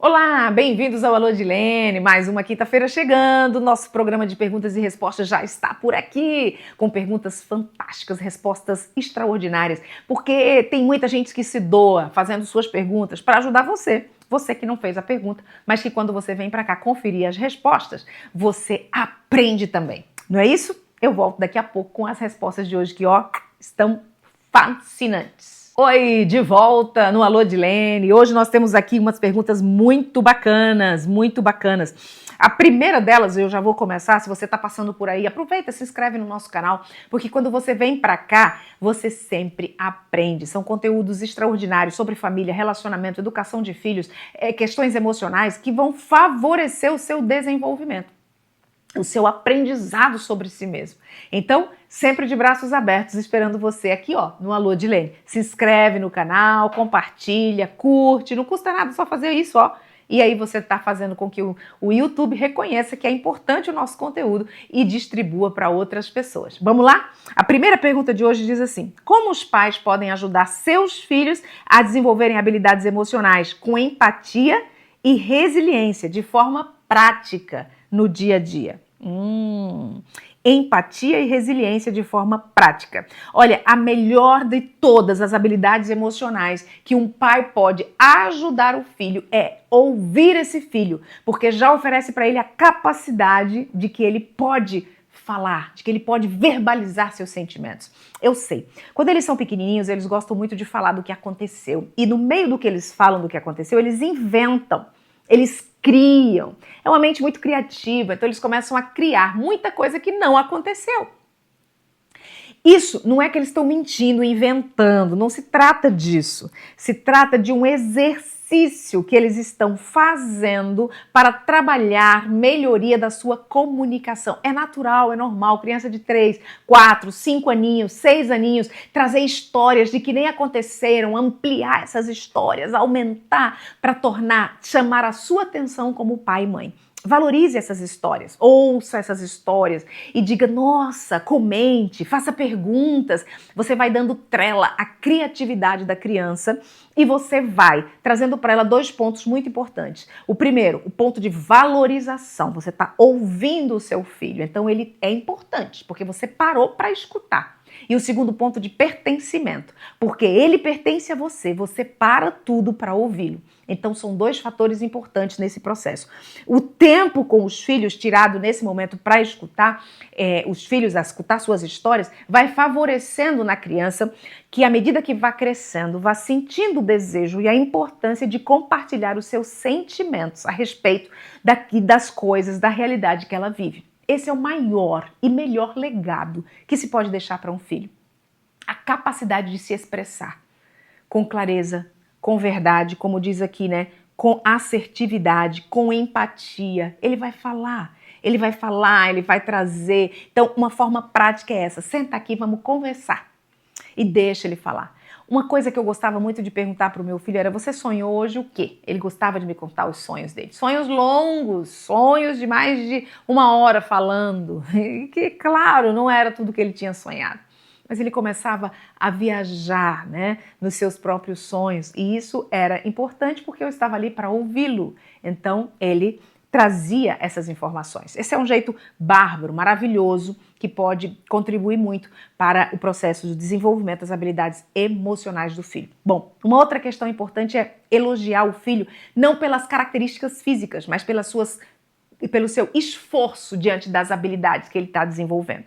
Olá, bem-vindos ao Alô Dilene, mais uma quinta-feira chegando, nosso programa de perguntas e respostas já está por aqui, com perguntas fantásticas, respostas extraordinárias, porque tem muita gente que se doa fazendo suas perguntas para ajudar você que não fez a pergunta, mas que quando você vem para cá conferir as respostas, você aprende também, não é isso? Eu volto daqui a pouco com as respostas de hoje que, estão fascinantes. Oi, de volta no Alô Dilene. Hoje nós temos aqui umas perguntas muito bacanas, muito bacanas. A primeira delas, eu já vou começar, se você está passando por aí, aproveita, se inscreve no nosso canal, porque quando você vem para cá, você sempre aprende. São conteúdos extraordinários sobre família, relacionamento, educação de filhos, questões emocionais que vão favorecer o seu desenvolvimento, o seu aprendizado sobre si mesmo. Então, sempre de braços abertos, esperando você aqui, no Alô Dilene. Se inscreve no canal, compartilha, curte, não custa nada só fazer isso, E aí você está fazendo com que o YouTube reconheça que é importante o nosso conteúdo e distribua para outras pessoas. Vamos lá? A primeira pergunta de hoje diz assim: como os pais podem ajudar seus filhos a desenvolverem habilidades emocionais com empatia e resiliência de forma prática no dia a dia? Empatia e resiliência de forma prática. Olha, a melhor de todas as habilidades emocionais que um pai pode ajudar o filho é ouvir esse filho, porque já oferece para ele a capacidade de que ele pode falar, de que ele pode verbalizar seus sentimentos. Eu sei, quando eles são pequenininhos, eles gostam muito de falar do que aconteceu. E no meio do que eles falam do que aconteceu, eles inventam. Eles criam. É uma mente muito criativa, então eles começam a criar muita coisa que não aconteceu. Isso não é que eles estão mentindo, inventando, não se trata disso. Se trata de um exercício que eles estão fazendo para trabalhar melhoria da sua comunicação. É natural, é normal, criança de 3, 4, 5 aninhos, 6 aninhos, trazer histórias de que nem aconteceram, ampliar essas histórias, aumentar para chamar a sua atenção como pai e mãe. Valorize essas histórias, ouça essas histórias e diga, nossa, comente, faça perguntas. Você vai dando trela à criatividade da criança e você vai trazendo para ela 2 pontos muito importantes. O primeiro, o ponto de valorização. Você está ouvindo o seu filho, então ele é importante, porque você parou para escutar. E o segundo ponto de pertencimento, porque ele pertence a você, você para tudo para ouvi-lo. Então são 2 fatores importantes nesse processo. O tempo com os filhos tirado nesse momento para escutar os filhos, a escutar suas histórias, vai favorecendo na criança que à medida que vá crescendo, vá sentindo o desejo e a importância de compartilhar os seus sentimentos a respeito das coisas, da realidade que ela vive. Esse é o maior e melhor legado que se pode deixar para um filho. A capacidade de se expressar com clareza, com verdade, como diz aqui, com assertividade, com empatia. Ele vai falar, ele vai trazer. Então, uma forma prática é essa. Senta aqui, vamos conversar. E deixa ele falar. Uma coisa que eu gostava muito de perguntar para o meu filho era: você sonhou hoje o quê? Ele gostava de me contar os sonhos dele. Sonhos longos, sonhos de mais de 1 hora falando. E que, claro, não era tudo que ele tinha sonhado. Mas ele começava a viajar, nos seus próprios sonhos. E isso era importante porque eu estava ali para ouvi-lo. Então, ele trazia essas informações. Esse é um jeito bárbaro, maravilhoso, que pode contribuir muito para o processo de desenvolvimento das habilidades emocionais do filho. Bom, uma outra questão importante é elogiar o filho, não pelas características físicas, mas pelo seu esforço diante das habilidades que ele está desenvolvendo.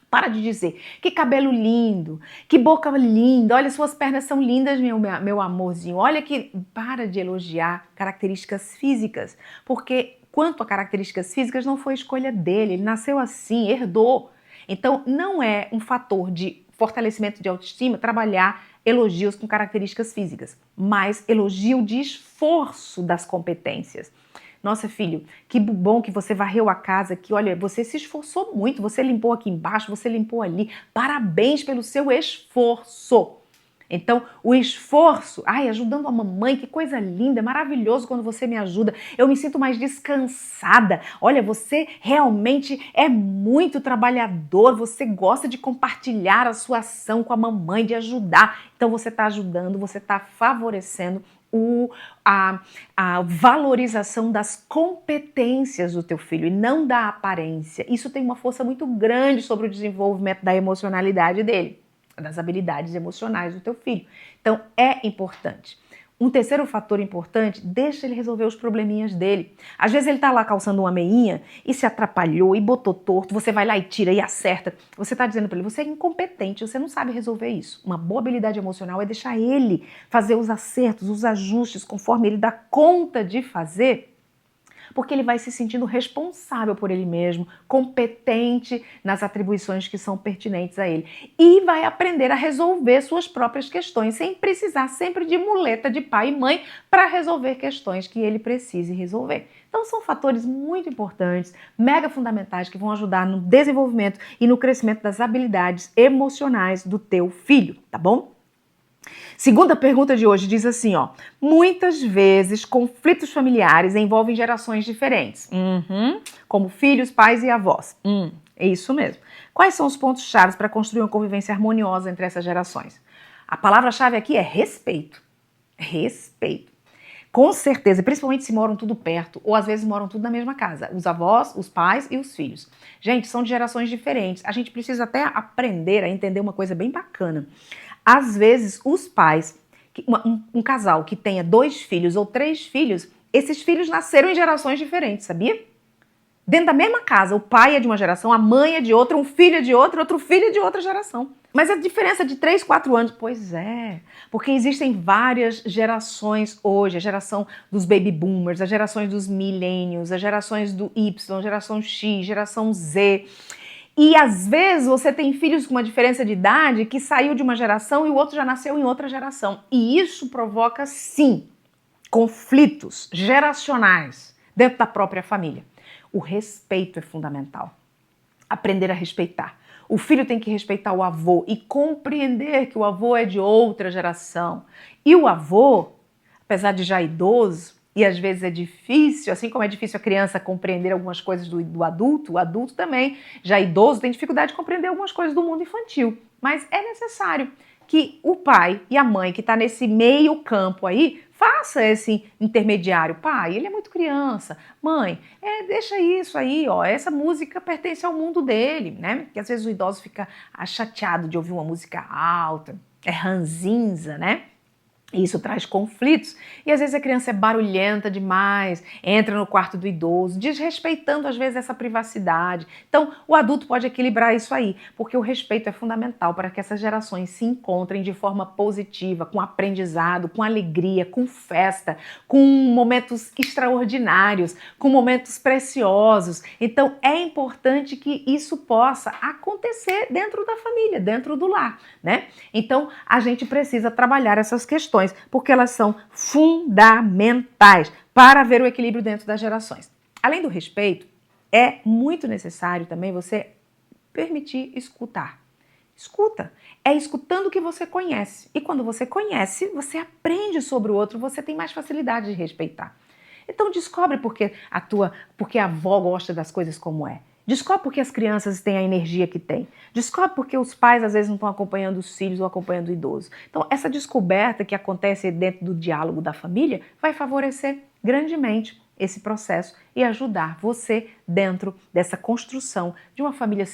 Para de dizer, que cabelo lindo, que boca linda, olha, suas pernas são lindas, meu amorzinho. Olha que... Para de elogiar características físicas, porque quanto a características físicas não foi escolha dele, ele nasceu assim, herdou. Então não é um fator de fortalecimento de autoestima trabalhar elogios com características físicas, mas elogio de esforço das competências. Nossa, filho, que bom que você varreu a casa aqui. Olha, você se esforçou muito. Você limpou aqui embaixo, você limpou ali. Parabéns pelo seu esforço. Então, o esforço, ajudando a mamãe, que coisa linda, é maravilhoso quando você me ajuda. Eu me sinto mais descansada. Olha, você realmente é muito trabalhador. Você gosta de compartilhar a sua ação com a mamãe, de ajudar. Então, você está ajudando, você está favorecendo a valorização das competências do teu filho e não da aparência. Isso tem uma força muito grande sobre o desenvolvimento da emocionalidade dele, das habilidades emocionais do teu filho. Então, é importante. Um terceiro fator importante, deixa ele resolver os probleminhas dele. Às vezes ele tá lá calçando uma meinha e se atrapalhou e botou torto, você vai lá e tira e acerta. Você tá dizendo para ele, você é incompetente, você não sabe resolver isso. Uma boa habilidade emocional é deixar ele fazer os acertos, os ajustes, conforme ele dá conta de fazer, porque ele vai se sentindo responsável por ele mesmo, competente nas atribuições que são pertinentes a ele. E vai aprender a resolver suas próprias questões, sem precisar sempre de muleta de pai e mãe para resolver questões que ele precise resolver. Então são fatores muito importantes, mega fundamentais, que vão ajudar no desenvolvimento e no crescimento das habilidades emocionais do teu filho, tá bom? Segunda pergunta de hoje diz assim, ó: muitas vezes conflitos familiares envolvem gerações diferentes, como filhos, pais e avós. É isso mesmo. Quais são os pontos chaves para construir uma convivência harmoniosa entre essas gerações? A palavra-chave aqui é respeito. Respeito. Com certeza, principalmente se moram tudo perto, ou às vezes moram tudo na mesma casa, os avós, os pais e os filhos. Gente, são de gerações diferentes. A gente precisa até aprender a entender uma coisa bem bacana. Às vezes, os pais, um casal que tenha 2 filhos ou 3 filhos, esses filhos nasceram em gerações diferentes, sabia? Dentro da mesma casa, o pai é de uma geração, a mãe é de outra, um filho é de outra, outro filho é de outra geração. Mas a diferença de 3, 4 anos, pois é, porque existem várias gerações hoje, a geração dos baby boomers, as gerações dos millennials, as gerações do Y, geração X, geração Z. E às vezes você tem filhos com uma diferença de idade que saiu de uma geração e o outro já nasceu em outra geração. E isso provoca, sim, conflitos geracionais dentro da própria família. O respeito é fundamental. Aprender a respeitar. O filho tem que respeitar o avô e compreender que o avô é de outra geração. E o avô, apesar de já idoso, e às vezes é difícil, assim como é difícil a criança compreender algumas coisas do adulto, o adulto também, já idoso, tem dificuldade de compreender algumas coisas do mundo infantil. Mas é necessário que o pai e a mãe que está nesse meio campo aí, faça esse intermediário. Pai, ele é muito criança. Mãe, deixa isso aí, ó. Essa música pertence ao mundo dele, né? Porque às vezes o idoso fica chateado de ouvir uma música alta, é ranzinza, né? Isso traz conflitos e às vezes a criança é barulhenta demais, entra no quarto do idoso, desrespeitando às vezes essa privacidade. Então o adulto pode equilibrar isso aí, porque o respeito é fundamental para que essas gerações se encontrem de forma positiva, com aprendizado, com alegria, com festa, com momentos extraordinários, com momentos preciosos. Então é importante que isso possa acontecer dentro da família, dentro do lar, né? Então a gente precisa trabalhar essas questões, porque elas são fundamentais para ver o equilíbrio dentro das gerações. Além do respeito, é muito necessário também você permitir escutar. Escuta. É escutando que você conhece. E quando você conhece, você aprende sobre o outro, você tem mais facilidade de respeitar. Então descobre porque a avó gosta das coisas como é. Descobre porque as crianças têm a energia que têm. Descobre porque os pais às vezes não estão acompanhando os filhos ou acompanhando o idoso. Então essa descoberta que acontece dentro do diálogo da família vai favorecer grandemente esse processo e ajudar você dentro dessa construção de uma família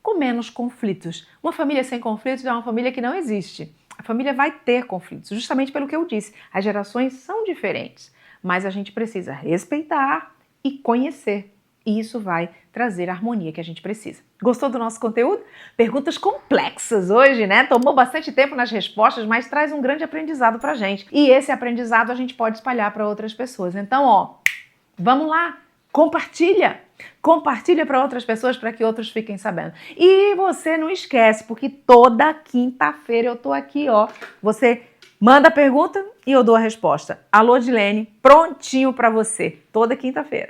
com menos conflitos. Uma família sem conflitos é uma família que não existe. A família vai ter conflitos, justamente pelo que eu disse. As gerações são diferentes, mas a gente precisa respeitar e conhecer. E isso vai trazer a harmonia que a gente precisa. Gostou do nosso conteúdo? Perguntas complexas hoje, né? Tomou bastante tempo nas respostas, mas traz um grande aprendizado pra gente. E esse aprendizado a gente pode espalhar para outras pessoas. Então, ó, vamos lá, compartilha! Compartilha para outras pessoas para que outros fiquem sabendo. E você não esquece, porque toda quinta-feira eu tô aqui, ó. Você manda a pergunta e eu dou a resposta. Alô, Dilene, prontinho para você, toda quinta-feira.